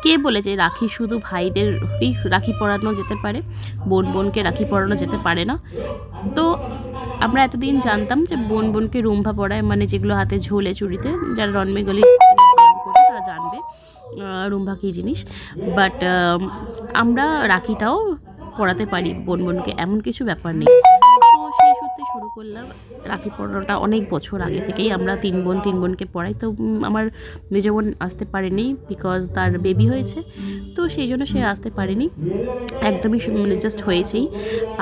কে বলেছে রাখি শুধু ভাইদেরই রাখি পরানো যেতে পারে, বোন বোনকে রাখি পরানো যেতে পারে না? তো আমরা এতদিন জানতাম যে বোন বোনকে রুম্ভা পরায়, মানে যেগুলো হাতে ঝোলে চুড়িতে, যারা রনমেগলি করছে তারা জানবে রুম্ভা কী জিনিস। বাট আমরা রাখিটাও পরাতে পারি বোন বোনকে, এমন কিছু ব্যাপার নেই। তো সেই সূত্রে শুরু করলাম রাখি পরানোটা। অনেক বছর আগে থেকেই আমরা তিন বোনকে পড়াই। তো আমার মেজো বোন আসতে পারেনি বিকজ তার বেবি হয়েছে, তো সেই জন্য সে আসতে পারেনি, একদমই মানে জাস্ট হয়েছেই।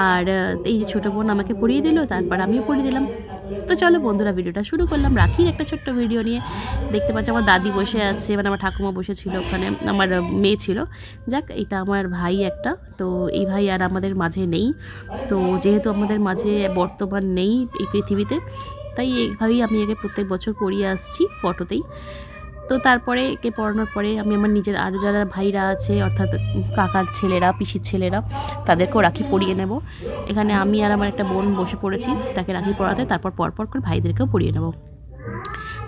আর এই যে ছোটো বোন আমাকে পড়িয়ে দিল, তারপর আমিও পড়িয়ে দিলাম। তো চলো বন্ধুরা, ভিডিওটা শুরু করলাম রাখির একটা ছোট্ট ভিডিও নিয়ে। দেখতে পাচ্ছি আমার দাদি বসে আছে, মানে আমার ঠাকুমা বসেছিল ওখানে, আমার মেয়ে ছিল। যাক, এটা আমার ভাই একটা, তো এই ভাই আর আমাদের মাঝে নেই। তো যেহেতু আমাদের মাঝে বর্তমান নেই এই পৃথিবীতে, তাই এইভাবেই আমি একে প্রত্যেক বছর পড়িয়ে আসছি ফটোতেই। তো তারপরে একে পড়ানোর পরে আমি আমার নিজের আরও যারা ভাইরা আছে, অর্থাৎ কাকার ছেলেরা, পিসির ছেলেরা, তাদেরকেও রাখি পরিয়ে নেব। এখানে আমি আর আমার একটা বোন বসে পড়েছি তাকে রাখি পরাতে, তারপর পরপর করে ভাইদেরকেও পরিয়ে নেব।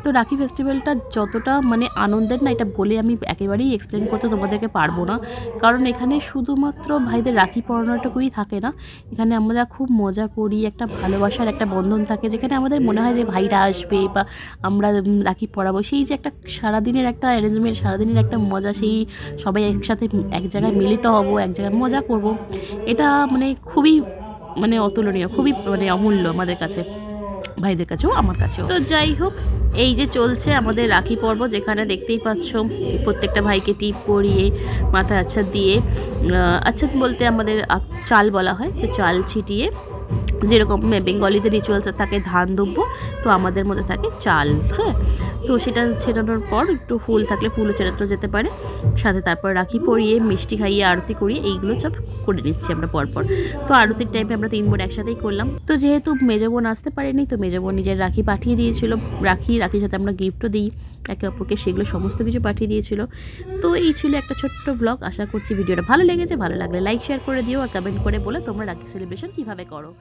তো রাখি ফেস্টিভ্যালটা যতটা মানে আনন্দের না, এটা বলে আমি একেবারেই এক্সপ্লেন করতে তোমাদেরকে পারবো না। কারণ এখানে শুধুমাত্র ভাইদের রাখি পরানোটুকুই থাকে না, এখানে আমরা খুব মজা করি, একটা ভালোবাসার একটা বন্ধন থাকে, যেখানে আমাদের মনে হয় যে ভাইরা আসবে বা আমরা রাখি পরাবো। সেই যে একটা সারাদিনের একটা অ্যারেঞ্জমেন্ট, সারাদিনের একটা মজা, সেই সবাই একসাথে এক জায়গায় মিলিত হব, এক জায়গায় মজা করব, এটা মানে খুবই মানে অতুলনীয়, খুবই মানে অমূল্য আমাদের কাছে, ভাইদের কাছেও আমার কাছেও। তো যাই হোক, এই যে চলছে আমাদের রাখি পর্ব, যেখানে দেখতেই পাচ্ছ প্রত্যেকটা ভাইকে টিপ পরিয়ে মাথায় আচ্ছাদ দিয়ে, আচ্ছাদ বলতে আমাদের চাল বলা হয়, যে চাল ছিটিয়ে, যেরকম বেঙ্গলিদের রিচুয়ালস থাকে ধান দুব্ব, তো আমাদের মধ্যে থাকে চাল। হ্যাঁ, তো সেটা ছেটানোর পর একটু ফুল থাকলে ফুলও ছেটানো যেতে পারে, সাথে তারপর রাখি পরিয়ে মিষ্টি খাইয়ে আরতি করিয়ে এইগুলো সব করে নিচ্ছি আমরা পরপর। তো আরতির টাইমে আমরা তিন বোন একসাথেই করলাম। তো যেহেতু মেজো বোন আসতে পারেনি, তো মেজো বোন নিজের রাখি পাঠিয়ে দিয়েছিল, রাখির সাথে আমরা গিফটও দিই একে অপরকে, সেগুলো সমস্ত কিছু পাঠিয়ে দিয়েছিল। তো এই ছিল একটা ছোট্ট ব্লগ। আশা করছি ভিডিওটা ভালো লেগেছে। ভালো লাগলে লাইক শেয়ার করে দিও, আর কমেন্ট করে বলে তোমরা রাখি সেলিব্রেশন কীভাবে করো।